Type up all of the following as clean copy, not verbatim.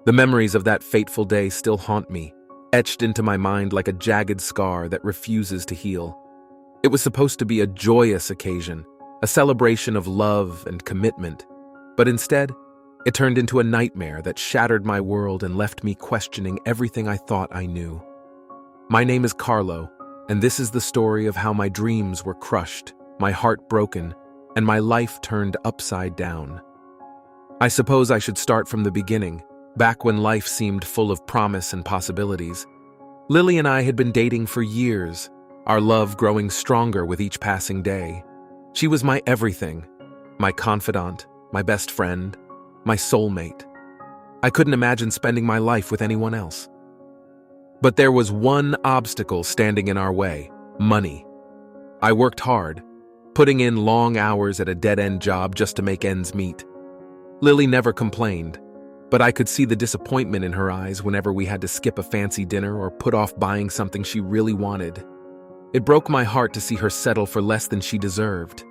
The memories of that fateful day still haunt me, etched into my mind like a jagged scar that refuses to heal. It was supposed to be a joyous occasion, a celebration of love and commitment, but instead, it turned into a nightmare that shattered my world and left me questioning everything I thought I knew. My name is Carlo, and this is the story of how my dreams were crushed, my heart broken, and my life turned upside down. I suppose I should start from the beginning, back when life seemed full of promise and possibilities. Lily and I had been dating for years, our love growing stronger with each passing day. She was my everything, my confidant, my best friend, my soulmate. I couldn't imagine spending my life with anyone else. But there was one obstacle standing in our way: money. I worked hard, putting in long hours at a dead-end job just to make ends meet. Lily never complained, but I could see the disappointment in her eyes whenever we had to skip a fancy dinner or put off buying something she really wanted. It broke my heart to see her settle for less than she deserved.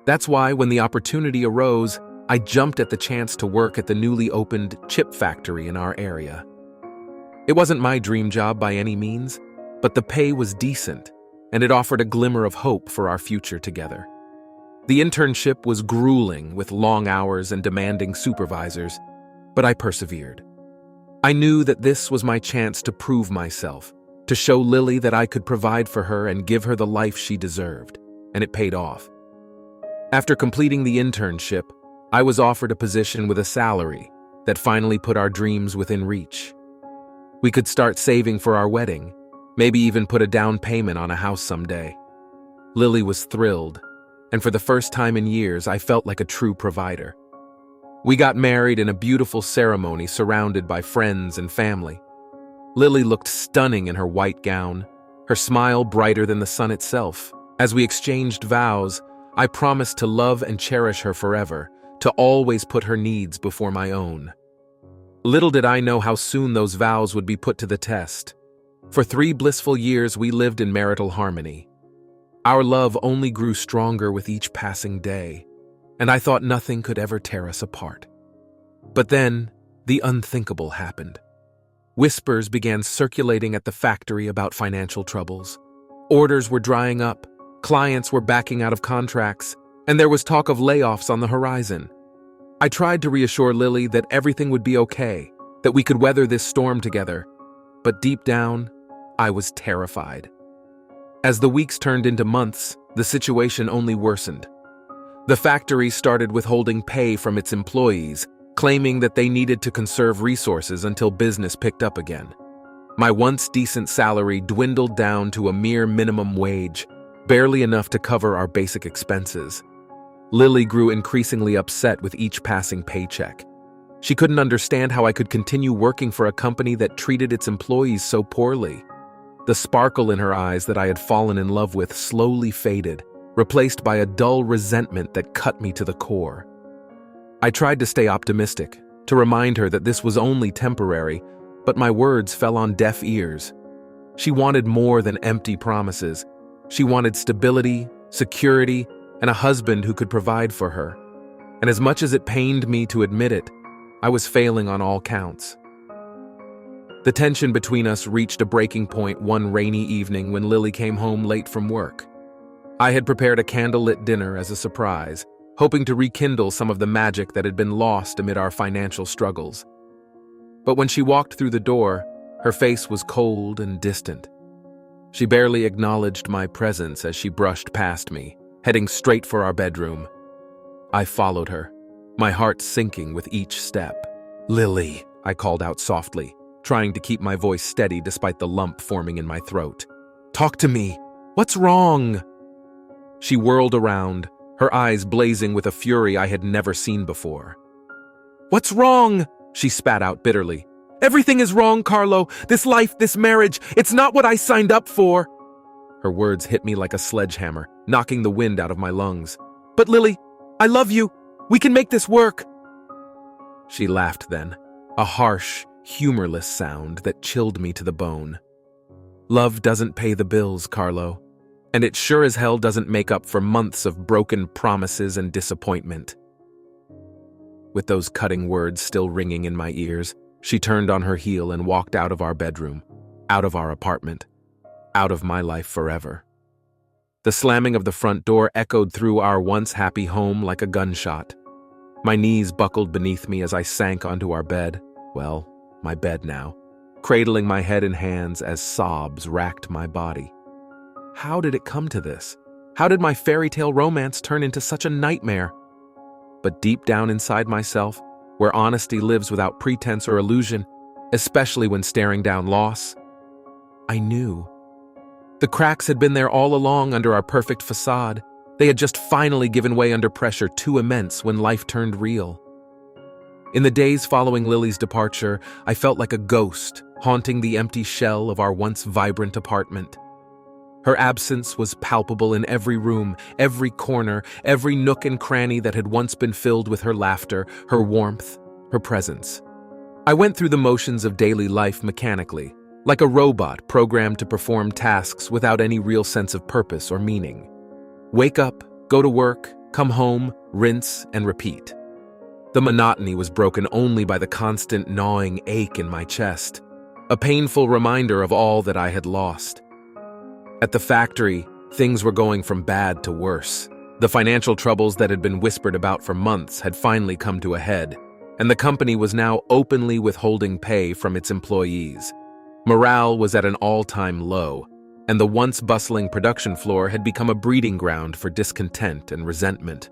That's why, when the opportunity arose, I jumped at the chance to work at the newly opened chip factory in our area. It wasn't my dream job by any means, but the pay was decent, and it offered a glimmer of hope for our future together. The internship was grueling with long hours and demanding supervisors, but I persevered. I knew that this was my chance to prove myself, to show Lily that I could provide for her and give her the life she deserved, and it paid off. After completing the internship, I was offered a position with a salary that finally put our dreams within reach. We could start saving for our wedding, maybe even put a down payment on a house someday. Lily was thrilled, and for the first time in years, I felt like a true provider. We got married in a beautiful ceremony surrounded by friends and family. Lily looked stunning in her white gown, her smile brighter than the sun itself. As we exchanged vows, I promised to love and cherish her forever, to always put her needs before my own. Little did I know how soon those vows would be put to the test. For 3 blissful years, we lived in marital harmony. Our love only grew stronger with each passing day, and I thought nothing could ever tear us apart. But then, the unthinkable happened. Whispers began circulating at the factory about financial troubles. Orders were drying up, clients were backing out of contracts, and there was talk of layoffs on the horizon. I tried to reassure Lily that everything would be okay, that we could weather this storm together, but deep down, I was terrified. As the weeks turned into months, the situation only worsened. The factory started withholding pay from its employees, claiming that they needed to conserve resources until business picked up again. My once decent salary dwindled down to a mere minimum wage, barely enough to cover our basic expenses. Lily grew increasingly upset with each passing paycheck. She couldn't understand how I could continue working for a company that treated its employees so poorly. The sparkle in her eyes that I had fallen in love with slowly faded, replaced by a dull resentment that cut me to the core. I tried to stay optimistic, to remind her that this was only temporary, but my words fell on deaf ears. She wanted more than empty promises. She wanted stability, security, and a husband who could provide for her. And as much as it pained me to admit it, I was failing on all counts. The tension between us reached a breaking point one rainy evening when Lily came home late from work. I had prepared a candlelit dinner as a surprise, hoping to rekindle some of the magic that had been lost amid our financial struggles. But when she walked through the door, her face was cold and distant. She barely acknowledged my presence as she brushed past me, heading straight for our bedroom. I followed her, my heart sinking with each step. "Lily," I called out softly, trying to keep my voice steady despite the lump forming in my throat. "Talk to me. What's wrong?" She whirled around, her eyes blazing with a fury I had never seen before. "What's wrong?" she spat out bitterly. "Everything is wrong, Carlo. This life, this marriage, it's not what I signed up for." Her words hit me like a sledgehammer, knocking the wind out of my lungs. "But Lily, I love you. We can make this work." She laughed then, a harsh, humorless sound that chilled me to the bone. "Love doesn't pay the bills, Carlo, and it sure as hell doesn't make up for months of broken promises and disappointment." With those cutting words still ringing in my ears, She turned on her heel and walked out of our bedroom, out of our apartment, out of my life forever. The slamming of the front door echoed through our once happy home like a gunshot. My knees buckled beneath me as I sank onto our bed, well, my bed now, cradling my head in hands as sobs racked my body. How did it come to this? How did my fairy tale romance turn into such a nightmare? But deep down inside myself, where honesty lives without pretense or illusion, especially when staring down loss, I knew. The cracks had been there all along under our perfect facade. They had just finally given way under pressure too immense when life turned real. In the days following Lily's departure, I felt like a ghost haunting the empty shell of our once vibrant apartment. Her absence was palpable in every room, every corner, every nook and cranny that had once been filled with her laughter, her warmth, her presence. I went through the motions of daily life mechanically, like a robot programmed to perform tasks without any real sense of purpose or meaning. Wake up, go to work, come home, rinse, and repeat. The monotony was broken only by the constant gnawing ache in my chest, a painful reminder of all that I had lost. At the factory, things were going from bad to worse. The financial troubles that had been whispered about for months had finally come to a head, and the company was now openly withholding pay from its employees. Morale was at an all-time low, and the once bustling production floor had become a breeding ground for discontent and resentment.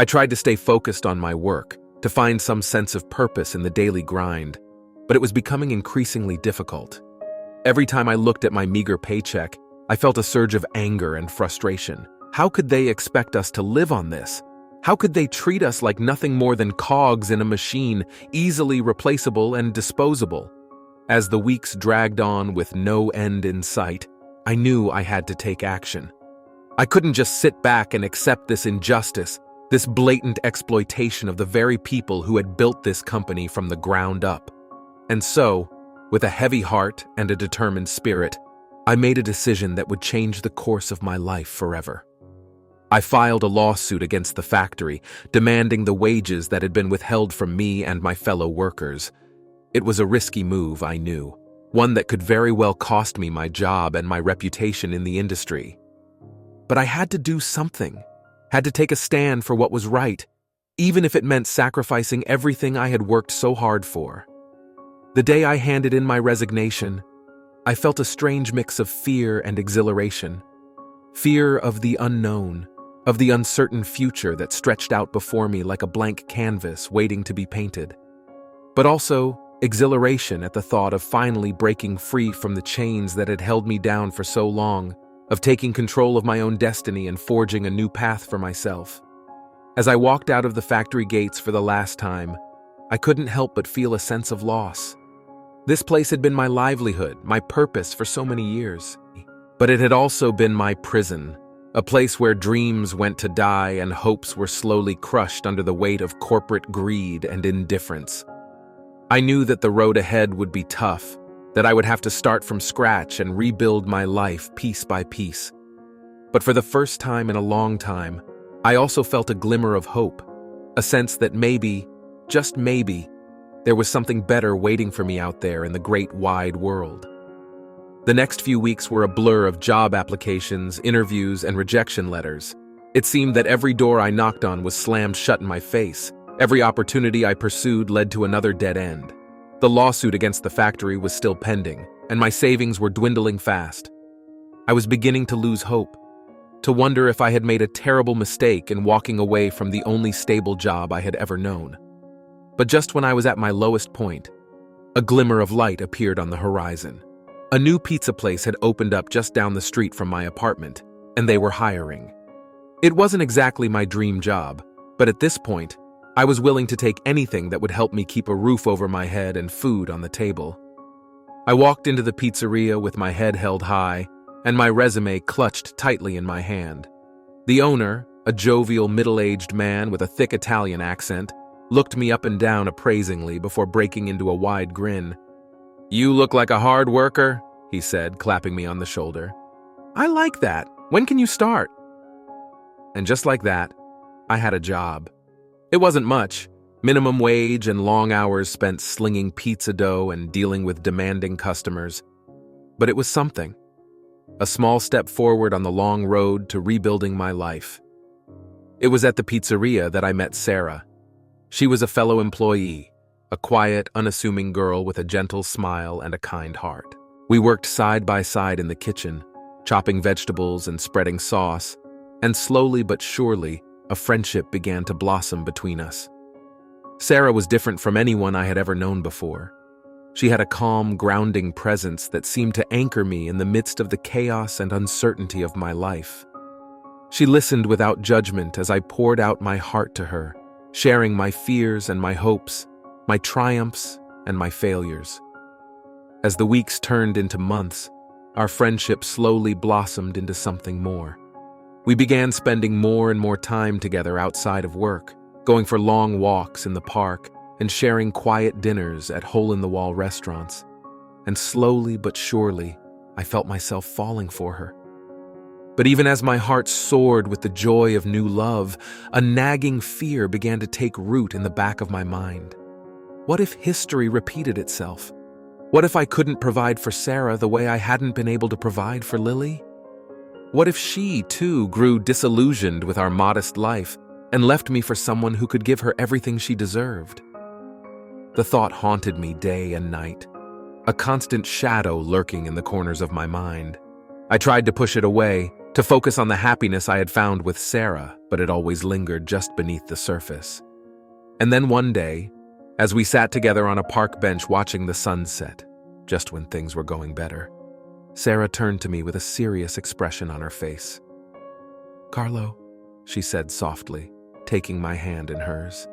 I tried to stay focused on my work, to find some sense of purpose in the daily grind, but it was becoming increasingly difficult. Every time I looked at my meager paycheck, I felt a surge of anger and frustration. How could they expect us to live on this? How could they treat us like nothing more than cogs in a machine, easily replaceable and disposable? As the weeks dragged on with no end in sight, I knew I had to take action. I couldn't just sit back and accept this injustice, this blatant exploitation of the very people who had built this company from the ground up. And so, with a heavy heart and a determined spirit, I made a decision that would change the course of my life forever. I filed a lawsuit against the factory, demanding the wages that had been withheld from me and my fellow workers. It was a risky move, I knew, one that could very well cost me my job and my reputation in the industry. But I had to do something, had to take a stand for what was right, even if it meant sacrificing everything I had worked so hard for. The day I handed in my resignation, I felt a strange mix of fear and exhilaration. Fear of the unknown, of the uncertain future that stretched out before me like a blank canvas waiting to be painted. But also exhilaration at the thought of finally breaking free from the chains that had held me down for so long, of taking control of my own destiny and forging a new path for myself. As I walked out of the factory gates for the last time, I couldn't help but feel a sense of loss. This place had been my livelihood, my purpose for so many years. But it had also been my prison, a place where dreams went to die and hopes were slowly crushed under the weight of corporate greed and indifference. I knew that the road ahead would be tough, that I would have to start from scratch and rebuild my life piece by piece. But for the first time in a long time, I also felt a glimmer of hope, a sense that maybe, just maybe, there was something better waiting for me out there in the great wide world. The next few weeks were a blur of job applications, interviews, and rejection letters. It seemed that every door I knocked on was slammed shut in my face. Every opportunity I pursued led to another dead end. The lawsuit against the factory was still pending, and my savings were dwindling fast. I was beginning to lose hope, to wonder if I had made a terrible mistake in walking away from the only stable job I had ever known. But just when I was at my lowest point, a glimmer of light appeared on the horizon. A new pizza place had opened up just down the street from my apartment, and they were hiring. It wasn't exactly my dream job, but at this point, I was willing to take anything that would help me keep a roof over my head and food on the table. I walked into the pizzeria with my head held high and my resume clutched tightly in my hand. The owner, a jovial middle-aged man with a thick Italian accent, looked me up and down appraisingly before breaking into a wide grin. "You look like a hard worker," he said, clapping me on the shoulder. "I like that. When can you start?" And just like that, I had a job. It wasn't much, Minimum wage and long hours spent slinging pizza dough and dealing with demanding customers. But it was something. A small step forward on the long road to rebuilding my life. It was at the pizzeria that I met Sarah. She was a fellow employee, a quiet, unassuming girl with a gentle smile and a kind heart. We worked side by side in the kitchen, chopping vegetables and spreading sauce, and slowly but surely, a friendship began to blossom between us. Sarah was different from anyone I had ever known before. She had a calm, grounding presence that seemed to anchor me in the midst of the chaos and uncertainty of my life. She listened without judgment as I poured out my heart to her, sharing my fears and my hopes, my triumphs and my failures. As the weeks turned into months, our friendship slowly blossomed into something more. We began spending more and more time together outside of work, going for long walks in the park and sharing quiet dinners at hole-in-the-wall restaurants. And slowly but surely, I felt myself falling for her. But even as my heart soared with the joy of new love, a nagging fear began to take root in the back of my mind. What if history repeated itself? What if I couldn't provide for Sarah the way I hadn't been able to provide for Lily? What if she, too, grew disillusioned with our modest life and left me for someone who could give her everything she deserved? The thought haunted me day and night, a constant shadow lurking in the corners of my mind. I tried to push it away, to focus on the happiness I had found with Sarah, but it always lingered just beneath the surface. And then one day, as we sat together on a park bench watching the sunset, just when things were going better, Sarah turned to me with a serious expression on her face. "Carlo," she said softly, taking my hand in hers,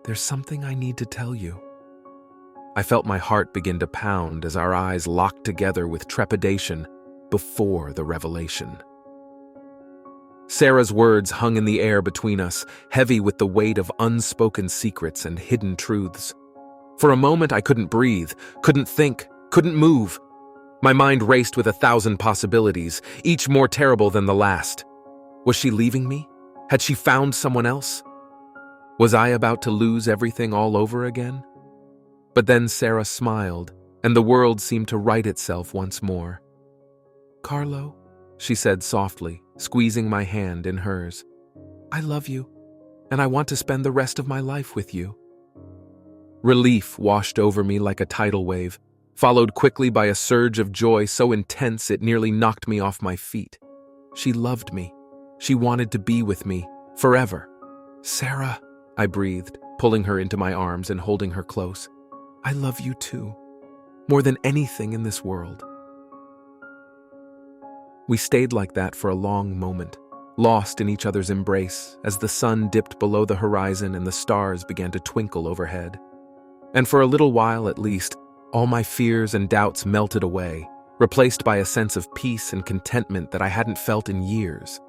"there's something I need to tell you." I felt my heart begin to pound as our eyes locked together with trepidation before the revelation. Sarah's words hung in the air between us, heavy with the weight of unspoken secrets and hidden truths. For a moment I couldn't breathe, couldn't think, couldn't move. My mind raced with 1,000 possibilities, each more terrible than the last. Was she leaving me? Had she found someone else? Was I about to lose everything all over again? But then Sarah smiled, and the world seemed to right itself once more. "Carlo," she said softly, squeezing my hand in hers, "I love you, and I want to spend the rest of my life with you." Relief washed over me like a tidal wave, followed quickly by a surge of joy so intense it nearly knocked me off my feet. She loved me. She wanted to be with me, forever. "Sarah," I breathed, pulling her into my arms and holding her close. "I love you too, more than anything in this world." We stayed like that for a long moment, lost in each other's embrace as the sun dipped below the horizon and the stars began to twinkle overhead. And for a little while at least, all my fears and doubts melted away, replaced by a sense of peace and contentment that I hadn't felt in years.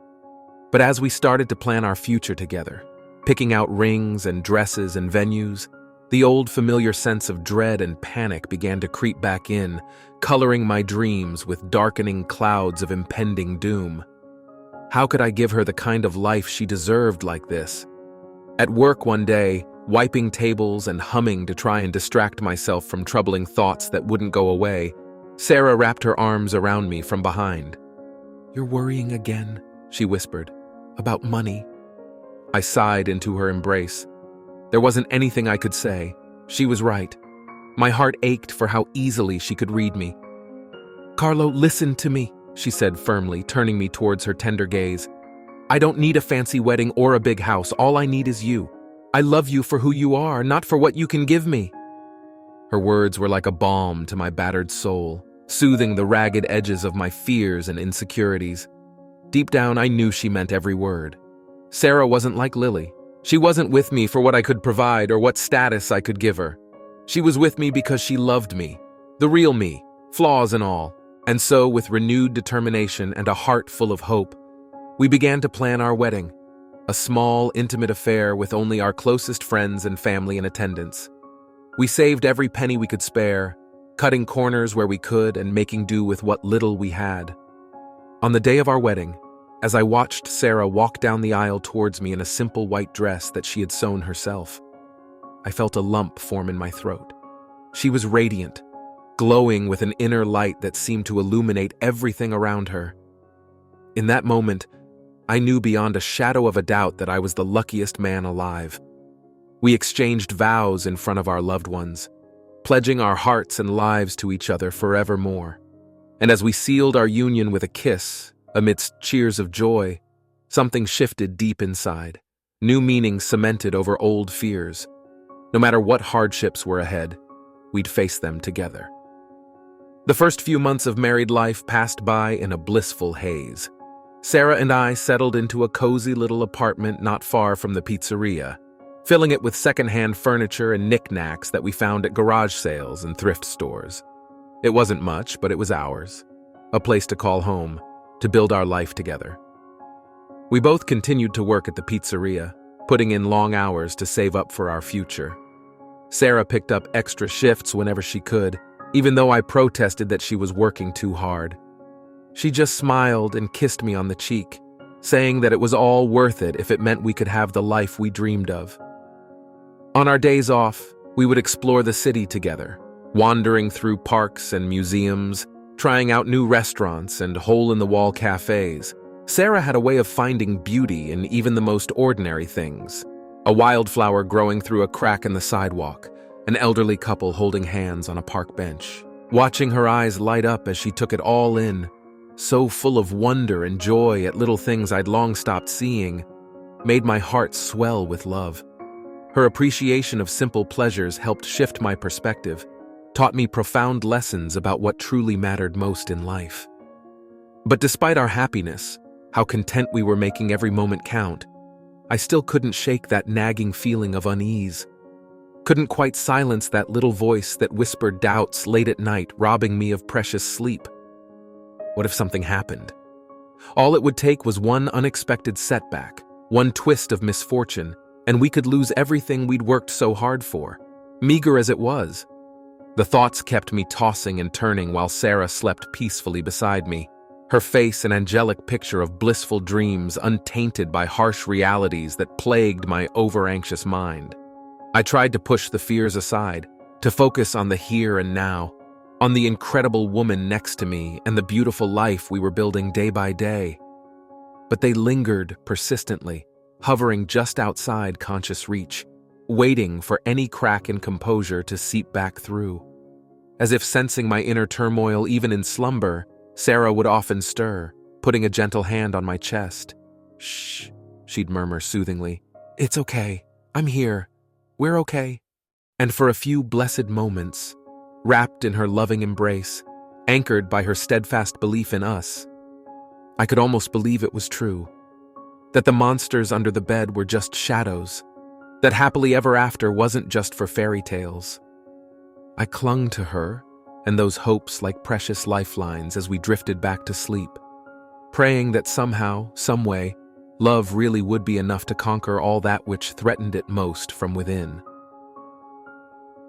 But as we started to plan our future together, picking out rings and dresses and venues, the old familiar sense of dread and panic began to creep back in, coloring my dreams with darkening clouds of impending doom. How could I give her the kind of life she deserved like this? At work one day, wiping tables and humming to try and distract myself from troubling thoughts that wouldn't go away, Sarah wrapped her arms around me from behind. "You're worrying again," she whispered, "about money." I sighed into her embrace. There wasn't anything I could say. She was right. My heart ached for how easily she could read me. "Carlo, listen to me," she said firmly, turning me towards her tender gaze. "I don't need a fancy wedding or a big house. All I need is you. I love you for who you are, not for what you can give me." Her words were like a balm to my battered soul, soothing the ragged edges of my fears and insecurities. Deep down, I knew she meant every word. Sarah wasn't like Lily. She wasn't with me for what I could provide or what status I could give her. She was with me because she loved me, the real me, flaws and all. And so, with renewed determination and a heart full of hope, we began to plan our wedding, a small, intimate affair with only our closest friends and family in attendance. We saved every penny we could spare, cutting corners where we could and making do with what little we had. On the day of our wedding, as I watched Sarah walk down the aisle towards me in a simple white dress that she had sewn herself, I felt a lump form in my throat. She was radiant, glowing with an inner light that seemed to illuminate everything around her. In that moment, I knew beyond a shadow of a doubt that I was the luckiest man alive. We exchanged vows in front of our loved ones, pledging our hearts and lives to each other forevermore. And as we sealed our union with a kiss, amidst cheers of joy, something shifted deep inside, new meaning cemented over old fears. No matter what hardships were ahead, we'd face them together. The first few months of married life passed by in a blissful haze. Sarah and I settled into a cozy little apartment not far from the pizzeria, filling it with secondhand furniture and knickknacks that we found at garage sales and thrift stores. It wasn't much, but it was ours, a place to call home, to build our life together. We both continued to work at the pizzeria, putting in long hours to save up for our future. Sarah picked up extra shifts whenever she could, even though I protested that she was working too hard. She just smiled and kissed me on the cheek, saying that it was all worth it if it meant we could have the life we dreamed of. On our days off, we would explore the city together, wandering through parks and museums, trying out new restaurants and hole-in-the-wall cafes. Sarah had a way of finding beauty in even the most ordinary things. A wildflower growing through a crack in the sidewalk, an elderly couple holding hands on a park bench. Watching her eyes light up as she took it all in, so full of wonder and joy at little things I'd long stopped seeing, made my heart swell with love. Her appreciation of simple pleasures helped shift my perspective, taught me profound lessons about what truly mattered most in life. But despite our happiness, how content we were making every moment count, I still couldn't shake that nagging feeling of unease. Couldn't quite silence that little voice that whispered doubts late at night, robbing me of precious sleep. What if something happened? All it would take was one unexpected setback, one twist of misfortune, and we could lose everything we'd worked so hard for, meager as it was. The thoughts kept me tossing and turning while Sarah slept peacefully beside me, her face an angelic picture of blissful dreams untainted by harsh realities that plagued my over-anxious mind. I tried to push the fears aside, to focus on the here and now, on the incredible woman next to me and the beautiful life we were building day by day. But they lingered persistently, hovering just outside conscious reach, waiting for any crack in composure to seep back through. As if sensing my inner turmoil even in slumber, Sarah would often stir, putting a gentle hand on my chest. "Shh," she'd murmur soothingly. "It's okay. I'm here. We're okay." And for a few blessed moments, wrapped in her loving embrace, anchored by her steadfast belief in us, I could almost believe it was true. That the monsters under the bed were just shadows. That happily ever after wasn't just for fairy tales. I clung to her and those hopes like precious lifelines as we drifted back to sleep, praying that somehow, someway, love really would be enough to conquer all that which threatened it most from within.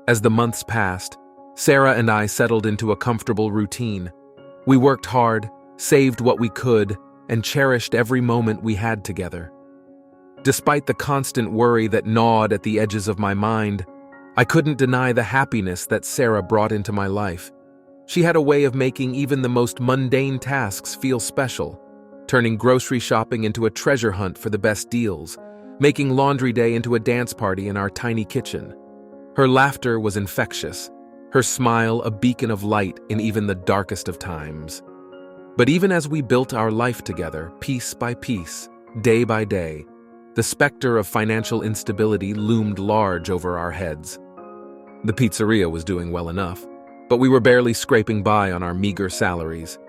As the months passed, Sarah and I settled into a comfortable routine. We worked hard, saved what we could, and cherished every moment we had together. Despite the constant worry that gnawed at the edges of my mind, I couldn't deny the happiness that Sarah brought into my life. She had a way of making even the most mundane tasks feel special, turning grocery shopping into a treasure hunt for the best deals, making laundry day into a dance party in our tiny kitchen. Her laughter was infectious, her smile a beacon of light in even the darkest of times. But even as we built our life together, piece by piece, day by day, the specter of financial instability loomed large over our heads. The pizzeria was doing well enough, but we were barely scraping by on our meager salaries.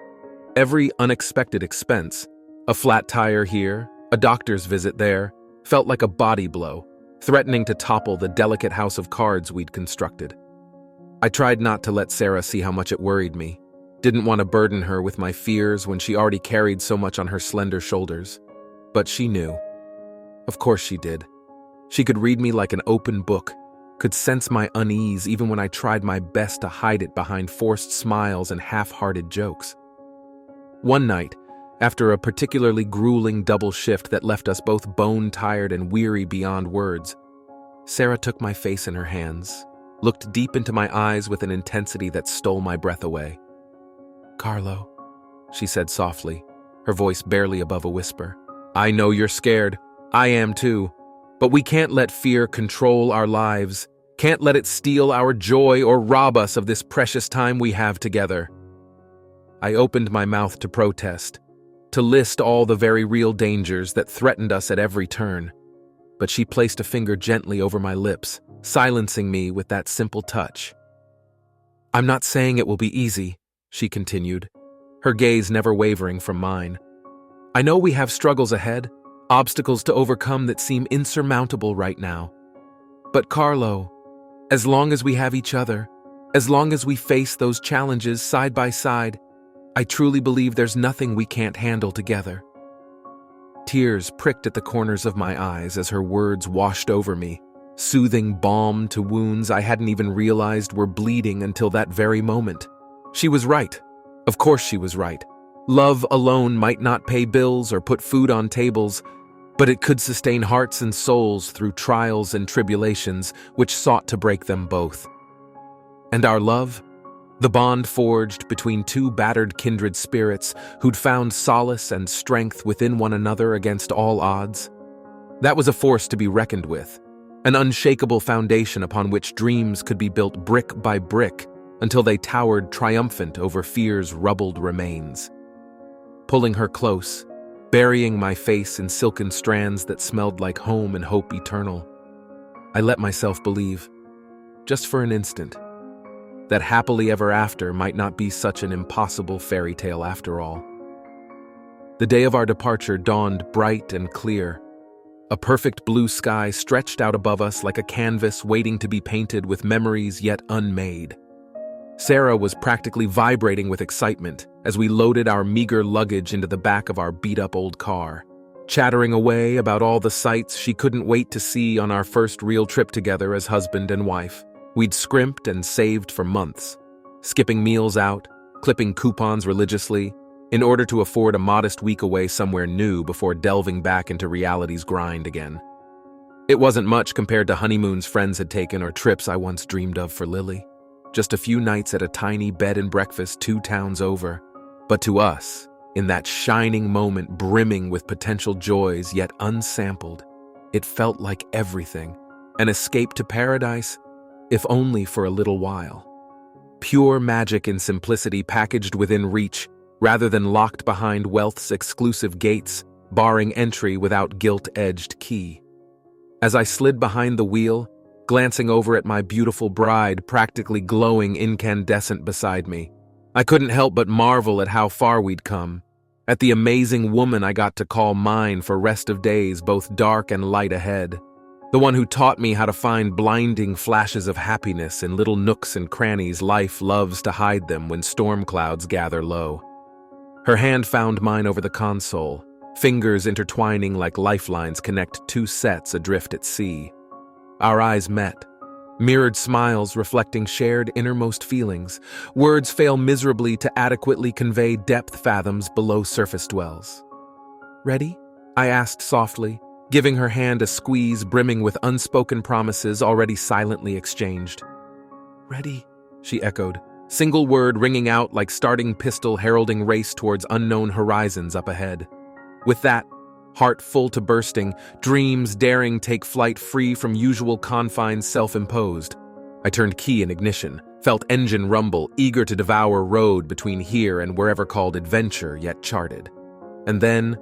Every unexpected expense, a flat tire here, a doctor's visit there, felt like a body blow, threatening to topple the delicate house of cards we'd constructed. I tried not to let Sarah see how much it worried me, didn't want to burden her with my fears when she already carried so much on her slender shoulders. But she knew. Of course she did. She could read me like an open book, could sense my unease even when I tried my best to hide it behind forced smiles and half-hearted jokes. One night, after a particularly grueling double shift that left us both bone-tired and weary beyond words, Sarah took my face in her hands, looked deep into my eyes with an intensity that stole my breath away. "Carlo," she said softly, her voice barely above a whisper. "I know you're scared. I am too. But we can't let fear control our lives, can't let it steal our joy or rob us of this precious time we have together." I opened my mouth to protest, to list all the very real dangers that threatened us at every turn. But she placed a finger gently over my lips, silencing me with that simple touch. "I'm not saying it will be easy," she continued, her gaze never wavering from mine. "I know we have struggles ahead, obstacles to overcome that seem insurmountable right now. But Carlo, as long as we have each other, as long as we face those challenges side by side, I truly believe there's nothing we can't handle together." Tears pricked at the corners of my eyes as her words washed over me, soothing balm to wounds I hadn't even realized were bleeding until that very moment. She was right. Of course she was right. Love alone might not pay bills or put food on tables, but it could sustain hearts and souls through trials and tribulations which sought to break them both. And our love? The bond forged between two battered kindred spirits who'd found solace and strength within one another against all odds. That was a force to be reckoned with, an unshakable foundation upon which dreams could be built brick by brick until they towered triumphant over fear's rubbled remains. Pulling her close, burying my face in silken strands that smelled like home and hope eternal, I let myself believe, just for an instant, that happily ever after might not be such an impossible fairy tale after all. The day of our departure dawned bright and clear. A perfect blue sky stretched out above us like a canvas waiting to be painted with memories yet unmade. Sarah was practically vibrating with excitement as we loaded our meager luggage into the back of our beat-up old car, chattering away about all the sights she couldn't wait to see on our first real trip together as husband and wife. We'd scrimped and saved for months, skipping meals out, clipping coupons religiously, in order to afford a modest week away somewhere new before delving back into reality's grind again. It wasn't much compared to honeymoons friends had taken or trips I once dreamed of for Lily. Just a few nights at a tiny bed and breakfast 2 towns over. But to us, in that shining moment brimming with potential joys yet unsampled, it felt like everything, an escape to paradise, if only for a little while. Pure magic in simplicity packaged within reach, rather than locked behind wealth's exclusive gates, barring entry without gilt-edged key. As I slid behind the wheel, glancing over at my beautiful bride practically glowing incandescent beside me, I couldn't help but marvel at how far we'd come, at the amazing woman I got to call mine for rest of days both dark and light ahead. The one who taught me how to find blinding flashes of happiness in little nooks and crannies life loves to hide them when storm clouds gather low. Her hand found mine over the console, fingers intertwining like lifelines connect 2 sets adrift at sea. Our eyes met, mirrored smiles reflecting shared innermost feelings. Words fail miserably to adequately convey depth fathoms below surface dwells. "Ready?" I asked softly, giving her hand a squeeze brimming with unspoken promises already silently exchanged. "Ready," she echoed, single word ringing out like starting pistol heralding race towards unknown horizons up ahead. With that, heart full to bursting, dreams daring take flight free from usual confines self-imposed, I turned key in ignition, felt engine rumble, eager to devour road between here and wherever called adventure yet charted. And then,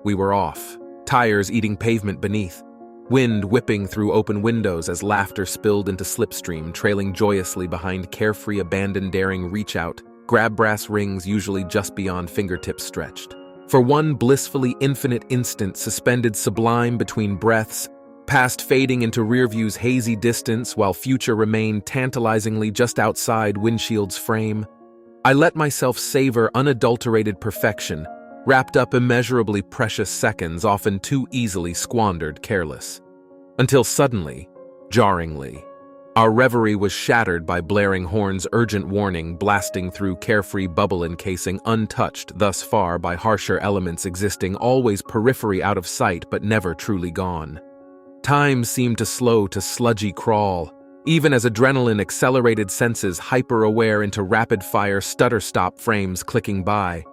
we were off. Tires eating pavement beneath, wind whipping through open windows as laughter spilled into slipstream, trailing joyously behind carefree abandon daring reach out, grab brass rings usually just beyond fingertips stretched. For one blissfully infinite instant suspended sublime between breaths, past fading into rearview's hazy distance while future remained tantalizingly just outside windshield's frame, I let myself savor unadulterated perfection, wrapped up immeasurably precious seconds often too easily squandered careless. Until suddenly, jarringly, our reverie was shattered by blaring horns' urgent warning blasting through carefree bubble encasing untouched thus far by harsher elements existing always periphery out of sight but never truly gone. Time seemed to slow to sludgy crawl, even as adrenaline accelerated senses hyper-aware into rapid-fire stutter-stop frames clicking by.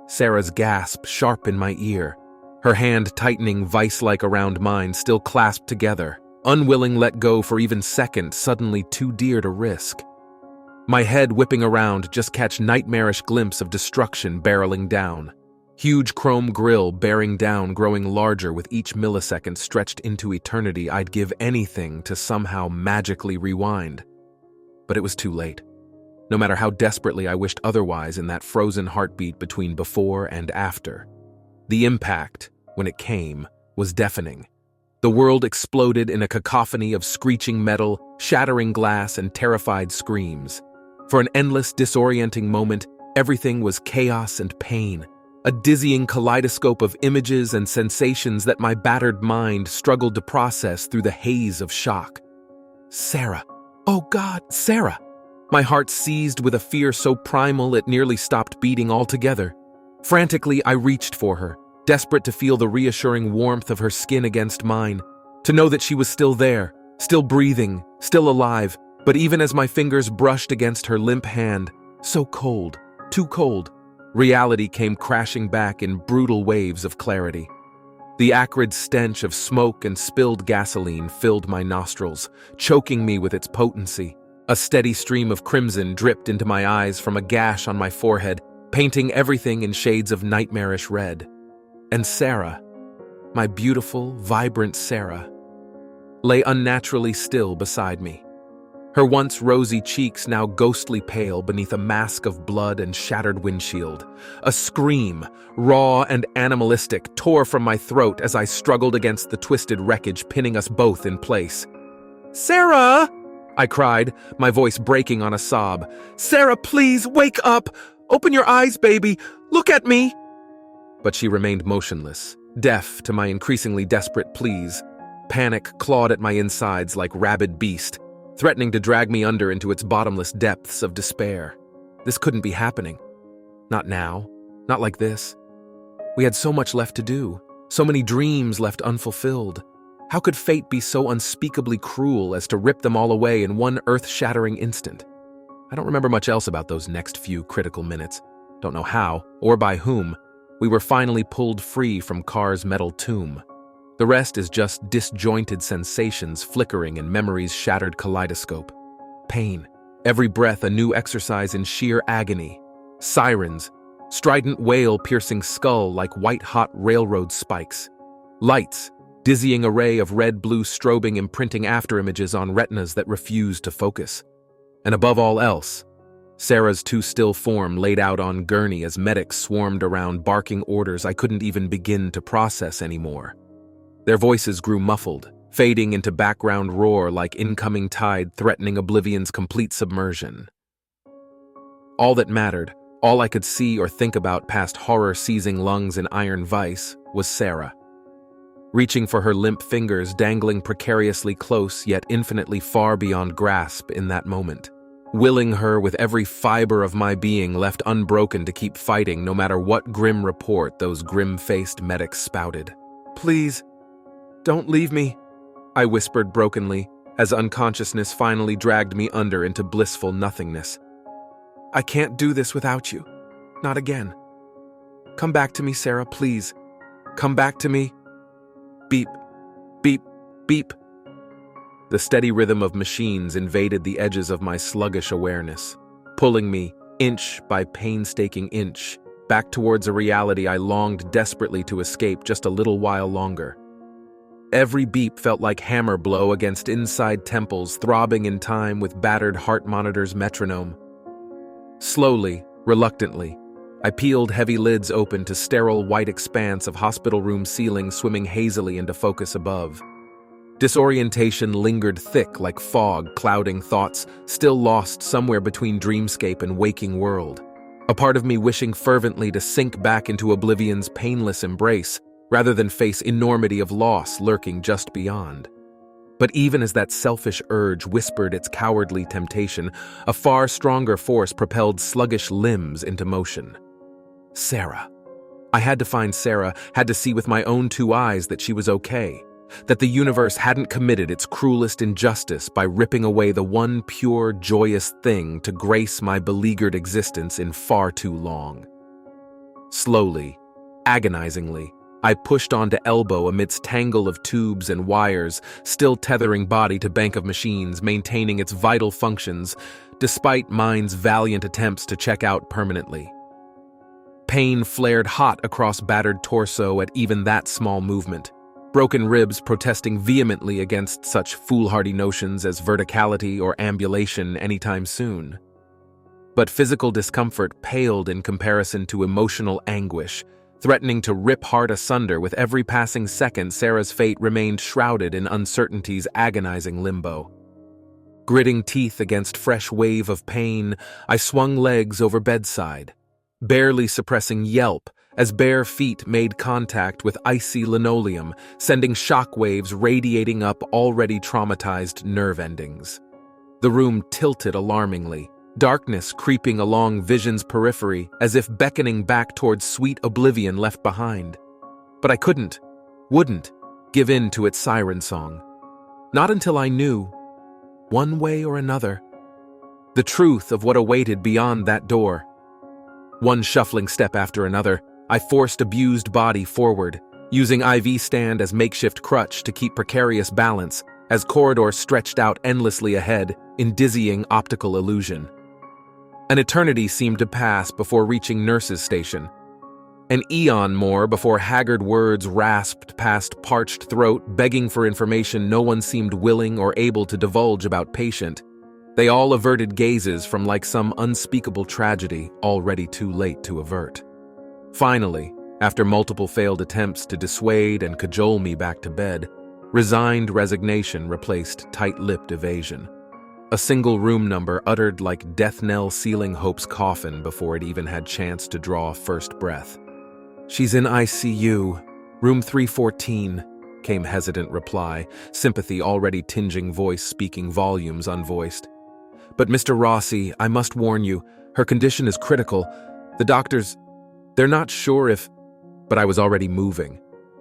Sarah's gasp sharp in my ear, her hand tightening vice-like around mine, still clasped together, unwilling let go for even seconds, suddenly too dear to risk. My head whipping around, just catch nightmarish glimpse of destruction barreling down. Huge chrome grill bearing down, growing larger with each millisecond stretched into eternity. I'd give anything to somehow magically rewind. But it was too late. No matter how desperately I wished otherwise in that frozen heartbeat between before and after. The impact, when it came, was deafening. The world exploded in a cacophony of screeching metal, shattering glass, and terrified screams. For an endless, disorienting moment, everything was chaos and pain. A dizzying kaleidoscope of images and sensations that my battered mind struggled to process through the haze of shock. Sarah. Oh God, Sarah! My heart seized with a fear so primal it nearly stopped beating altogether. Frantically, I reached for her, desperate to feel the reassuring warmth of her skin against mine, to know that she was still there, still breathing, still alive, but even as my fingers brushed against her limp hand, so cold, too cold, reality came crashing back in brutal waves of clarity. The acrid stench of smoke and spilled gasoline filled my nostrils, choking me with its potency. A steady stream of crimson dripped into my eyes from a gash on my forehead, painting everything in shades of nightmarish red. And Sarah, my beautiful, vibrant Sarah, lay unnaturally still beside me. Her once rosy cheeks now ghostly pale beneath a mask of blood and shattered windshield. A scream, raw and animalistic, tore from my throat as I struggled against the twisted wreckage pinning us both in place. "Sarah!" I cried, my voice breaking on a sob. "Sarah, please, wake up! Open your eyes, baby! Look at me!" But she remained motionless, deaf to my increasingly desperate pleas. Panic clawed at my insides like rabid beast, threatening to drag me under into its bottomless depths of despair. This couldn't be happening. Not now. Not like this. We had so much left to do, so many dreams left unfulfilled. How could fate be so unspeakably cruel as to rip them all away in one earth-shattering instant? I don't remember much else about those next few critical minutes. Don't know how, or by whom, we were finally pulled free from Carr's metal tomb. The rest is just disjointed sensations flickering in memory's shattered kaleidoscope. Pain, every breath a new exercise in sheer agony. Sirens, strident wail piercing skull like white-hot railroad spikes. Lights, dizzying array of red-blue strobing imprinting afterimages on retinas that refused to focus. And above all else, Sarah's too still form laid out on gurney as medics swarmed around barking orders I couldn't even begin to process anymore. Their voices grew muffled, fading into background roar like incoming tide threatening oblivion's complete submersion. All that mattered, all I could see or think about past horror-seizing lungs in iron vice, was Sarah. Reaching for her limp fingers dangling precariously close yet infinitely far beyond grasp in that moment. Willing her with every fiber of my being left unbroken to keep fighting no matter what grim report those grim-faced medics spouted. "Please, don't leave me," I whispered brokenly as unconsciousness finally dragged me under into blissful nothingness. "I can't do this without you. Not again. Come back to me, Sarah, please. Come back to me." Beep, beep, beep. The steady rhythm of machines invaded the edges of my sluggish awareness, pulling me, inch by painstaking inch, back towards a reality I longed desperately to escape just a little while longer. Every beep felt like hammer blow against inside temples throbbing in time with battered heart monitor's metronome. Slowly, reluctantly, I peeled heavy lids open to sterile white expanse of hospital room ceiling swimming hazily into focus above. Disorientation lingered thick like fog, clouding thoughts, still lost somewhere between dreamscape and waking world. A part of me wishing fervently to sink back into oblivion's painless embrace, rather than face enormity of loss lurking just beyond. But even as that selfish urge whispered its cowardly temptation, a far stronger force propelled sluggish limbs into motion. Sarah. I had to find Sarah, had to see with my own two eyes that she was okay. that the universe hadn't committed its cruelest injustice by ripping away the one pure, joyous thing to grace my beleaguered existence in far too long. Slowly, agonizingly, I pushed onto elbow amidst tangle of tubes and wires, still tethering body to bank of machines, maintaining its vital functions, despite mind's valiant attempts to check out permanently. Pain flared hot across battered torso at even that small movement, broken ribs protesting vehemently against such foolhardy notions as verticality or ambulation anytime soon. But physical discomfort paled in comparison to emotional anguish, threatening to rip heart asunder with every passing second. Sarah's fate remained shrouded in uncertainty's agonizing limbo. Gritting teeth against fresh wave of pain, I swung legs over bedside, barely suppressing yelp as bare feet made contact with icy linoleum, sending shockwaves radiating up already traumatized nerve endings. The room tilted alarmingly, darkness creeping along vision's periphery as if beckoning back towards sweet oblivion left behind. But I wouldn't, give in to its siren song. Not until I knew, one way or another, the truth of what awaited beyond that door. One shuffling step after another, I forced abused body forward, using IV stand as makeshift crutch to keep precarious balance as corridors stretched out endlessly ahead in dizzying optical illusion. An eternity seemed to pass before reaching nurse's station. An eon more before haggard words rasped past parched throat, begging for information no one seemed willing or able to divulge about patient. They all averted gazes from like some unspeakable tragedy already too late to avert. Finally, after multiple failed attempts to dissuade and cajole me back to bed, resigned resignation replaced tight-lipped evasion. A single room number uttered like death knell sealing hope's coffin before it even had chance to draw a first breath. "She's in ICU, room 314, came hesitant reply, sympathy already tinging voice speaking volumes unvoiced. "But Mr. Rossi, I must warn you, her condition is critical. The doctors, they're not sure if—" But I was already moving,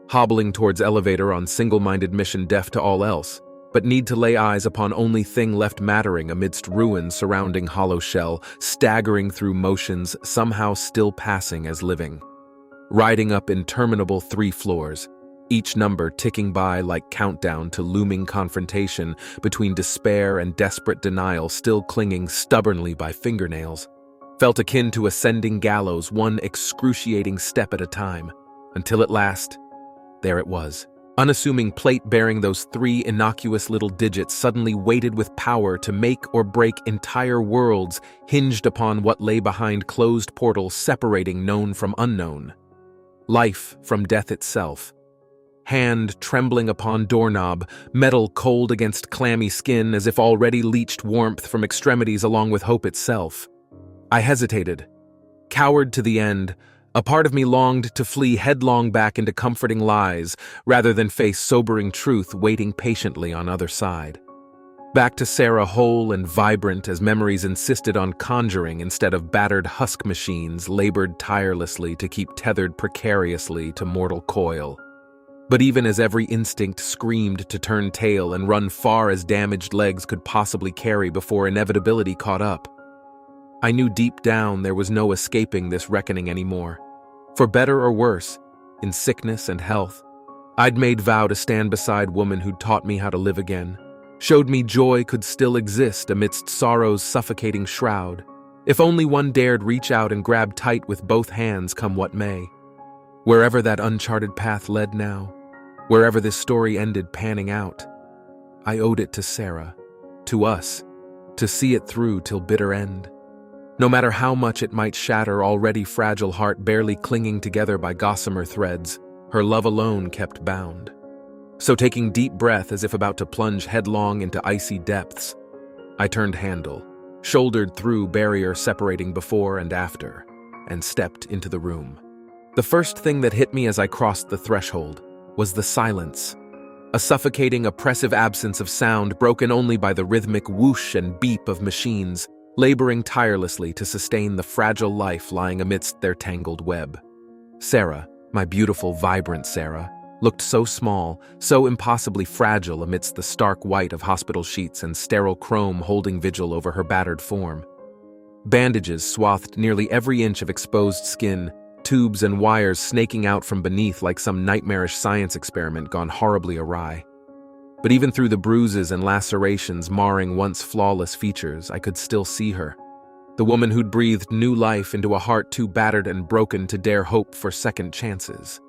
hobbling towards elevator on single-minded mission deaf to all else, but need to lay eyes upon only thing left mattering amidst ruins surrounding hollow shell, staggering through motions somehow still passing as living. Riding up interminable 3 floors, each number ticking by like countdown to looming confrontation between despair and desperate denial still clinging stubbornly by fingernails. Felt akin to ascending gallows, one excruciating step at a time, until at last, there it was. Unassuming plate bearing those 3 innocuous little digits suddenly weighted with power to make or break entire worlds, hinged upon what lay behind closed portals separating known from unknown. Life from death itself. Hand trembling upon doorknob, metal cold against clammy skin as if already leached warmth from extremities along with hope itself. I hesitated. Coward to the end, a part of me longed to flee headlong back into comforting lies rather than face sobering truth waiting patiently on other side. Back to Sarah whole and vibrant as memories insisted on conjuring instead of battered husk machines labored tirelessly to keep tethered precariously to mortal coil. But even as every instinct screamed to turn tail and run far as damaged legs could possibly carry before inevitability caught up, I knew deep down there was no escaping this reckoning anymore. For better or worse, in sickness and health, I'd made vow to stand beside woman who'd taught me how to live again, showed me joy could still exist amidst sorrow's suffocating shroud, if only one dared reach out and grab tight with both hands come what may. Wherever that uncharted path led now, wherever this story ended panning out, I owed it to Sarah, to us, to see it through till bitter end. No matter how much it might shatter already fragile heart barely clinging together by gossamer threads, her love alone kept bound. So taking deep breath as if about to plunge headlong into icy depths, I turned handle, shouldered through barrier separating before and after, and stepped into the room. The first thing that hit me as I crossed the threshold was the silence. A suffocating, oppressive absence of sound broken only by the rhythmic whoosh and beep of machines, laboring tirelessly to sustain the fragile life lying amidst their tangled web. Sarah, my beautiful, vibrant Sarah, looked so small, so impossibly fragile amidst the stark white of hospital sheets and sterile chrome holding vigil over her battered form. Bandages swathed nearly every inch of exposed skin, tubes and wires snaking out from beneath like some nightmarish science experiment gone horribly awry. But even through the bruises and lacerations marring once flawless features, I could still see her. The woman who'd breathed new life into a heart too battered and broken to dare hope for second chances.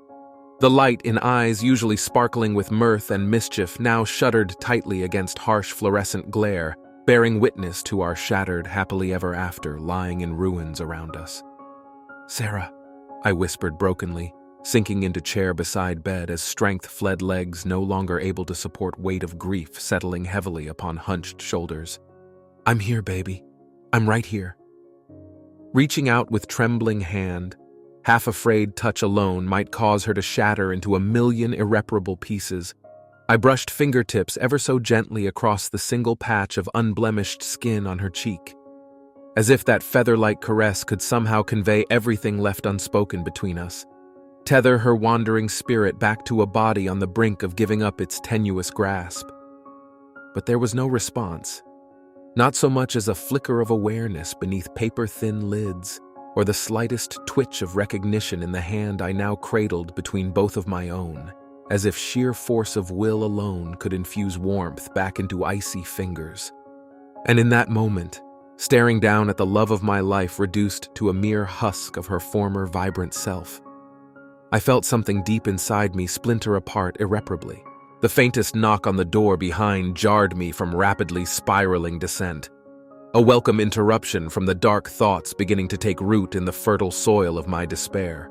The light in eyes usually sparkling with mirth and mischief now shuddered tightly against harsh fluorescent glare, bearing witness to our shattered happily ever after lying in ruins around us. "Sarah," I whispered brokenly, sinking into chair beside bed as strength fled legs no longer able to support weight of grief settling heavily upon hunched shoulders. "I'm here, baby. I'm right here." Reaching out with trembling hand, half afraid touch alone might cause her to shatter into a million irreparable pieces, I brushed fingertips ever so gently across the single patch of unblemished skin on her cheek, as if that feather-like caress could somehow convey everything left unspoken between us, tether her wandering spirit back to a body on the brink of giving up its tenuous grasp. But there was no response, not so much as a flicker of awareness beneath paper-thin lids, or the slightest twitch of recognition in the hand I now cradled between both of my own, as if sheer force of will alone could infuse warmth back into icy fingers. And in that moment, staring down at the love of my life reduced to a mere husk of her former vibrant self, I felt something deep inside me splinter apart irreparably. The faintest knock on the door behind jarred me from rapidly spiraling descent, a welcome interruption from the dark thoughts beginning to take root in the fertile soil of my despair.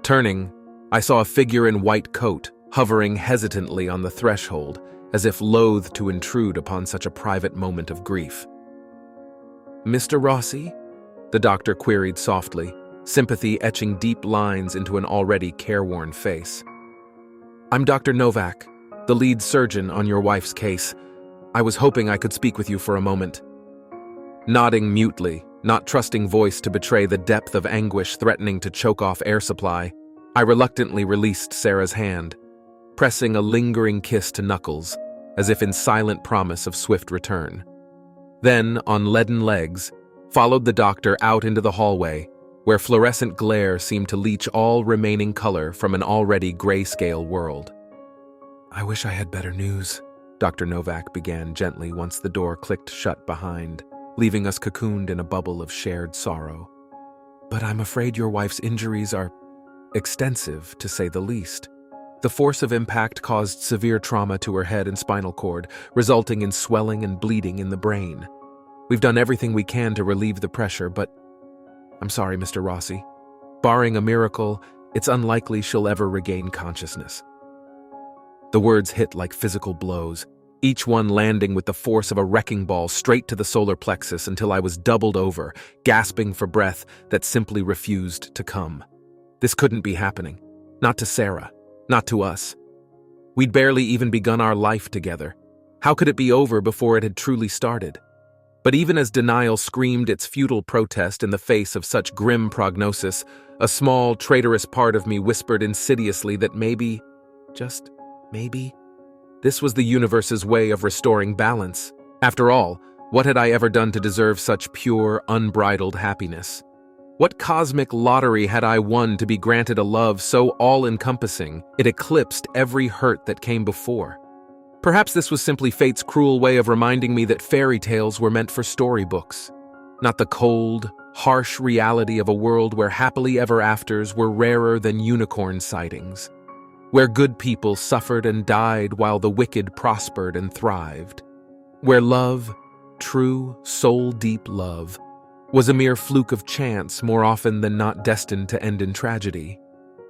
Turning, I saw a figure in white coat hovering hesitantly on the threshold, as if loath to intrude upon such a private moment of grief. "Mr. Rossi?" the doctor queried softly, sympathy etching deep lines into an already careworn face. "I'm Dr. Novak, the lead surgeon on your wife's case. I was hoping I could speak with you for a moment." Nodding mutely, not trusting voice to betray the depth of anguish threatening to choke off air supply, I reluctantly released Sarah's hand, pressing a lingering kiss to knuckles, as if in silent promise of swift return. Then, on leaden legs, followed the doctor out into the hallway, where fluorescent glare seemed to leach all remaining color from an already grayscale world. "I wish I had better news," Dr. Novak began gently once the door clicked shut behind, leaving us cocooned in a bubble of shared sorrow. "But I'm afraid your wife's injuries are extensive, to say the least. The force of impact caused severe trauma to her head and spinal cord, resulting in swelling and bleeding in the brain. We've done everything we can to relieve the pressure, but I'm sorry, Mr. Rossi. Barring a miracle, it's unlikely she'll ever regain consciousness." The words hit like physical blows, each one landing with the force of a wrecking ball straight to the solar plexus until I was doubled over, gasping for breath that simply refused to come. This couldn't be happening. Not to Sarah. Not to us. We'd barely even begun our life together. How could it be over before it had truly started? But even as denial screamed its futile protest in the face of such grim prognosis, a small, traitorous part of me whispered insidiously that maybe, just maybe, this was the universe's way of restoring balance. After all, what had I ever done to deserve such pure, unbridled happiness? What cosmic lottery had I won to be granted a love so all-encompassing it eclipsed every hurt that came before? Perhaps this was simply fate's cruel way of reminding me that fairy tales were meant for storybooks, not the cold, harsh reality of a world where happily ever afters were rarer than unicorn sightings, where good people suffered and died while the wicked prospered and thrived, where love, true, soul-deep love, was a mere fluke of chance more often than not destined to end in tragedy.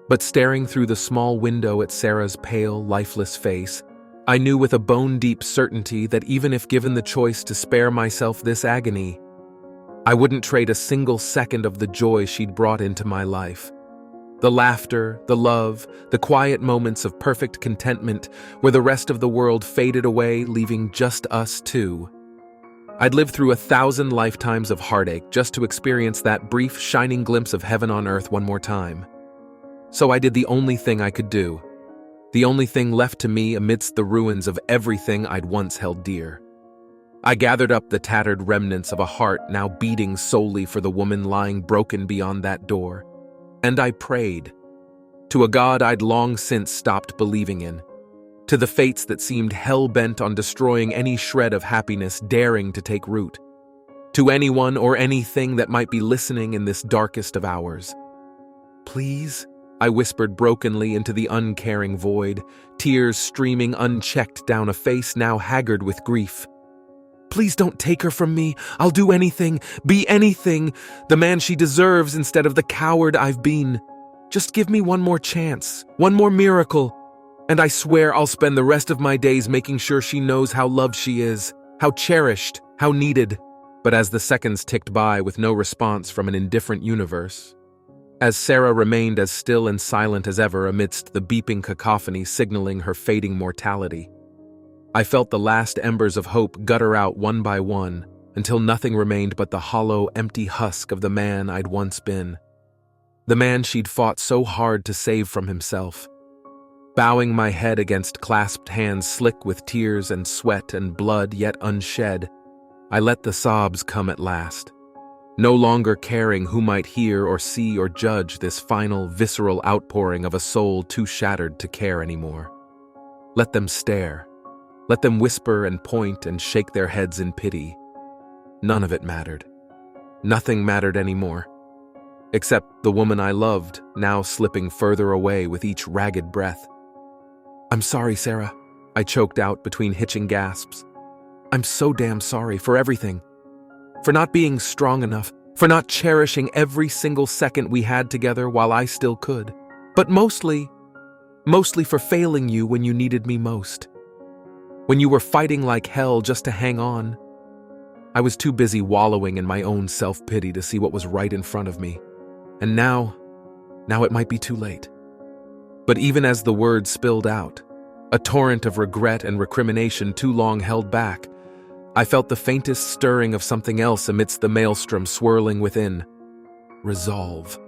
But staring through the small window at Sarah's pale, lifeless face, I knew with a bone-deep certainty that even if given the choice to spare myself this agony, I wouldn't trade a single second of the joy she'd brought into my life. The laughter, the love, the quiet moments of perfect contentment where the rest of the world faded away, leaving just us two. I'd lived through 1,000 lifetimes of heartache just to experience that brief, shining glimpse of heaven on earth one more time. So I did the only thing I could do. the only thing left to me amidst the ruins of everything I'd once held dear. I gathered up the tattered remnants of a heart now beating solely for the woman lying broken beyond that door, and I prayed to a God I'd long since stopped believing in, to the fates that seemed hell-bent on destroying any shred of happiness daring to take root, to anyone or anything that might be listening in this darkest of hours. "Please," I whispered brokenly into the uncaring void, tears streaming unchecked down a face now haggard with grief. "Please don't take her from me. I'll do anything, be anything, the man she deserves instead of the coward I've been. Just give me one more chance, one more miracle, and I swear I'll spend the rest of my days making sure she knows how loved she is, how cherished, how needed." But as the seconds ticked by with no response from an indifferent universe, as Sarah remained as still and silent as ever amidst the beeping cacophony signaling her fading mortality, I felt the last embers of hope gutter out one by one until nothing remained but the hollow, empty husk of the man I'd once been. The man she'd fought so hard to save from himself. Bowing my head against clasped hands slick with tears and sweat and blood yet unshed, I let the sobs come at last, no longer caring who might hear or see or judge this final, visceral outpouring of a soul too shattered to care anymore. Let them stare. Let them whisper and point and shake their heads in pity. None of it mattered. Nothing mattered anymore. Except the woman I loved, now slipping further away with each ragged breath. "I'm sorry, Sarah," I choked out between hitching gasps. "I'm so damn sorry for everything. For not being strong enough, for not cherishing every single second we had together while I still could. But mostly for failing you when you needed me most. When you were fighting like hell just to hang on. I was too busy wallowing in my own self-pity to see what was right in front of me. And now it might be too late." But even as the words spilled out, a torrent of regret and recrimination too long held back, I felt the faintest stirring of something else amidst the maelstrom swirling within. Resolve.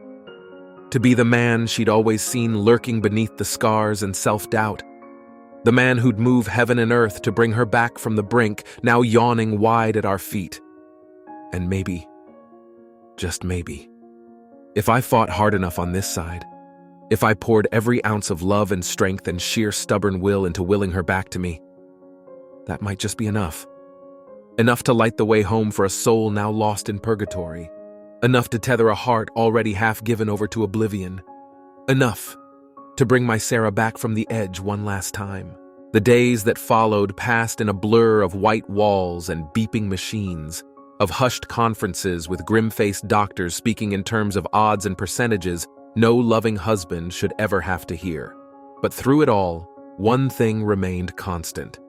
To be the man she'd always seen lurking beneath the scars and self-doubt. The man who'd move heaven and earth to bring her back from the brink, now yawning wide at our feet. And maybe, just maybe, if I fought hard enough on this side, if I poured every ounce of love and strength and sheer stubborn will into willing her back to me, that might just be enough. Enough to light the way home for a soul now lost in purgatory. Enough to tether a heart already half given over to oblivion. Enough to bring my Sarah back from the edge one last time. The days that followed passed in a blur of white walls and beeping machines, of hushed conferences with grim-faced doctors speaking in terms of odds and percentages no loving husband should ever have to hear. But through it all, one thing remained constant: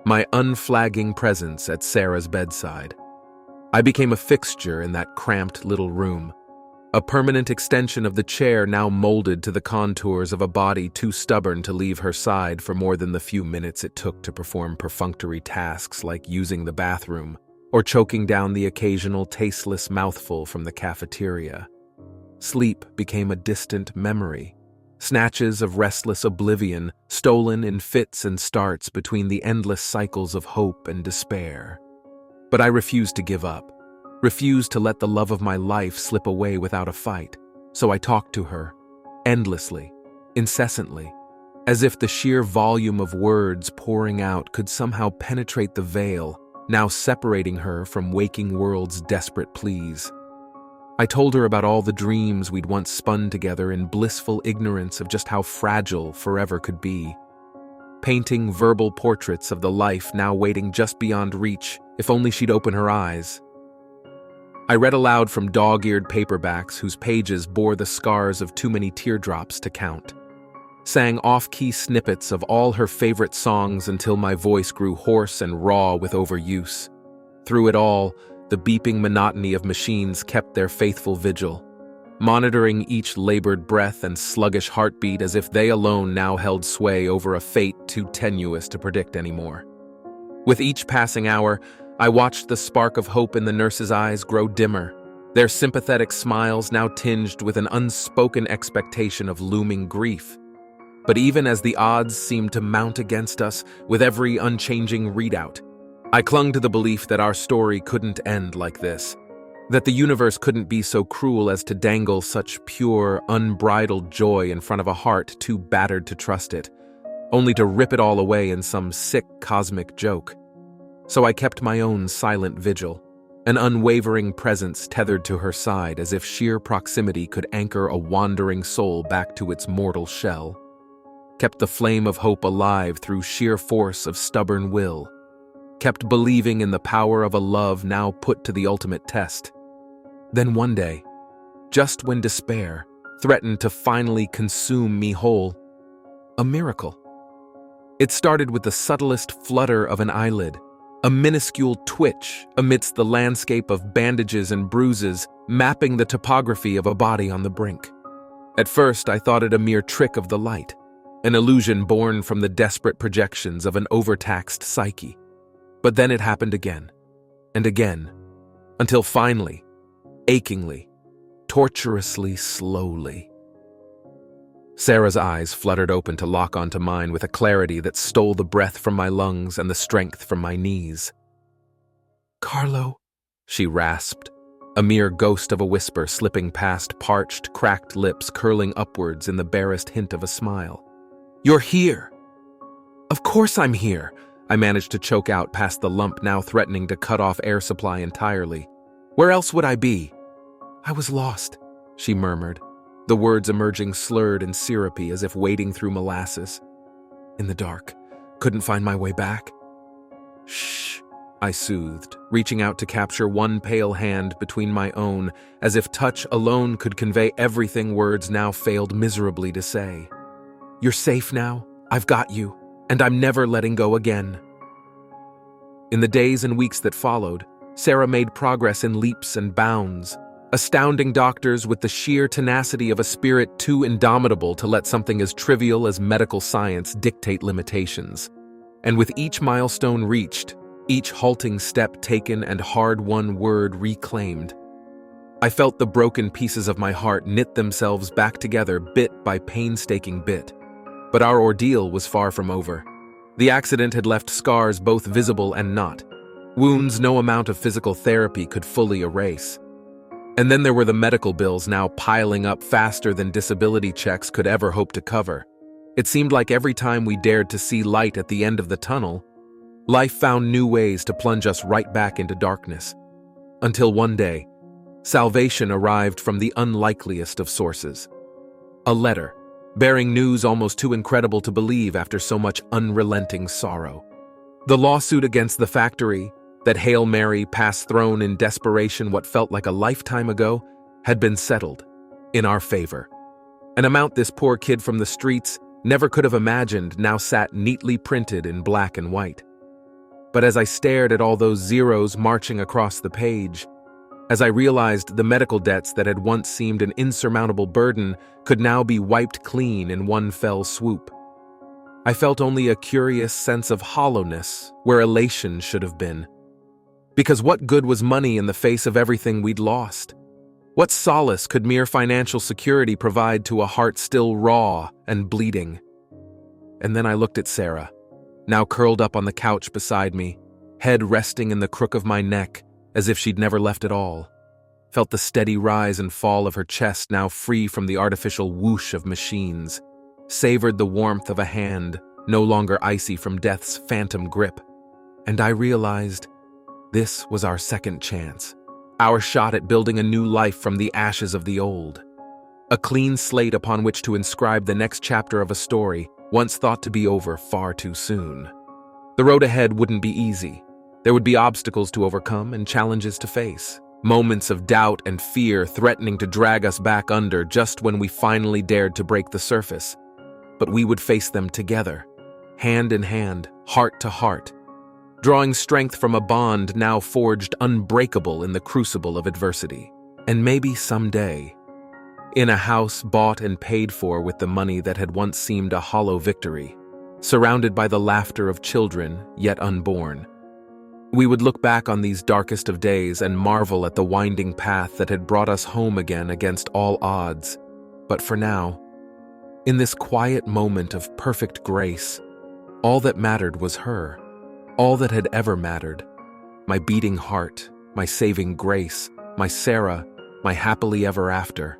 my unflagging presence at Sarah's bedside. I became a fixture in that cramped little room, a permanent extension of the chair now molded to the contours of a body too stubborn to leave her side for more than the few minutes it took to perform perfunctory tasks like using the bathroom or choking down the occasional tasteless mouthful from the cafeteria. Sleep became a distant memory, snatches of restless oblivion stolen in fits and starts between the endless cycles of hope and despair. But I refused to give up, refused to let the love of my life slip away without a fight, so I talked to her, endlessly, incessantly, as if the sheer volume of words pouring out could somehow penetrate the veil, now separating her from waking world's desperate pleas. I told her about all the dreams we'd once spun together in blissful ignorance of just how fragile forever could be, painting verbal portraits of the life now waiting just beyond reach if only she'd open her eyes. I read aloud from dog-eared paperbacks whose pages bore the scars of too many teardrops to count, sang off-key snippets of all her favorite songs until my voice grew hoarse and raw with overuse. Through it all, the beeping monotony of machines kept their faithful vigil, monitoring each labored breath and sluggish heartbeat as if they alone now held sway over a fate too tenuous to predict anymore. With each passing hour, I watched the spark of hope in the nurses' eyes grow dimmer, their sympathetic smiles now tinged with an unspoken expectation of looming grief. But even as the odds seemed to mount against us with every unchanging readout, I clung to the belief that our story couldn't end like this, that the universe couldn't be so cruel as to dangle such pure, unbridled joy in front of a heart too battered to trust it, only to rip it all away in some sick cosmic joke. So I kept my own silent vigil, an unwavering presence tethered to her side as if sheer proximity could anchor a wandering soul back to its mortal shell. Kept the flame of hope alive through sheer force of stubborn will. Kept believing in the power of a love now put to the ultimate test. Then one day, just when despair threatened to finally consume me whole, a miracle. It started with the subtlest flutter of an eyelid, a minuscule twitch amidst the landscape of bandages and bruises mapping the topography of a body on the brink. At first, I thought it a mere trick of the light, an illusion born from the desperate projections of an overtaxed psyche. But then it happened again, and again, until finally, achingly, torturously slowly. Sarah's eyes fluttered open to lock onto mine with a clarity that stole the breath from my lungs and the strength from my knees. "Carlo," she rasped, a mere ghost of a whisper slipping past parched, cracked lips curling upwards in the barest hint of a smile. "You're here!" "Of course I'm here," I managed to choke out past the lump now threatening to cut off air supply entirely. "Where else would I be?" "I was lost," she murmured, the words emerging slurred and syrupy as if wading through molasses. "In the dark. Couldn't find my way back." "Shh," I soothed, reaching out to capture one pale hand between my own, as if touch alone could convey everything words now failed miserably to say. "You're safe now. I've got you, and I'm never letting go again." In the days and weeks that followed, Sarah made progress in leaps and bounds, astounding doctors with the sheer tenacity of a spirit too indomitable to let something as trivial as medical science dictate limitations. And with each milestone reached, each halting step taken and hard-won word reclaimed, I felt the broken pieces of my heart knit themselves back together bit by painstaking bit. But our ordeal was far from over. The accident had left scars both visible and not, wounds no amount of physical therapy could fully erase. And then there were the medical bills now piling up faster than disability checks could ever hope to cover. It seemed like every time we dared to see light at the end of the tunnel, life found new ways to plunge us right back into darkness. Until one day, salvation arrived from the unlikeliest of sources. A letter, bearing news almost too incredible to believe after so much unrelenting sorrow. The lawsuit against the factory, that Hail Mary passed thrown in desperation what felt like a lifetime ago, had been settled, in our favor. An amount this poor kid from the streets never could have imagined now sat neatly printed in black and white. But as I stared at all those zeros marching across the page, as I realized the medical debts that had once seemed an insurmountable burden could now be wiped clean in one fell swoop, I felt only a curious sense of hollowness where elation should have been. Because what good was money in the face of everything we'd lost? What solace could mere financial security provide to a heart still raw and bleeding? And then I looked at Sarah, now curled up on the couch beside me, head resting in the crook of my neck, as if she'd never left at all. Felt the steady rise and fall of her chest now free from the artificial whoosh of machines. Savored the warmth of a hand, no longer icy from death's phantom grip. And I realized this was our second chance, our shot at building a new life from the ashes of the old. A clean slate upon which to inscribe the next chapter of a story once thought to be over far too soon. The road ahead wouldn't be easy. There would be obstacles to overcome and challenges to face. Moments of doubt and fear threatening to drag us back under just when we finally dared to break the surface. But we would face them together, hand in hand, heart to heart, drawing strength from a bond now forged unbreakable in the crucible of adversity. And maybe someday, in a house bought and paid for with the money that had once seemed a hollow victory, surrounded by the laughter of children yet unborn, we would look back on these darkest of days and marvel at the winding path that had brought us home again against all odds. But for now, In this quiet moment of perfect grace, all that mattered was her, all that had ever mattered. My beating heart, my saving grace, my Sarah, my happily ever after.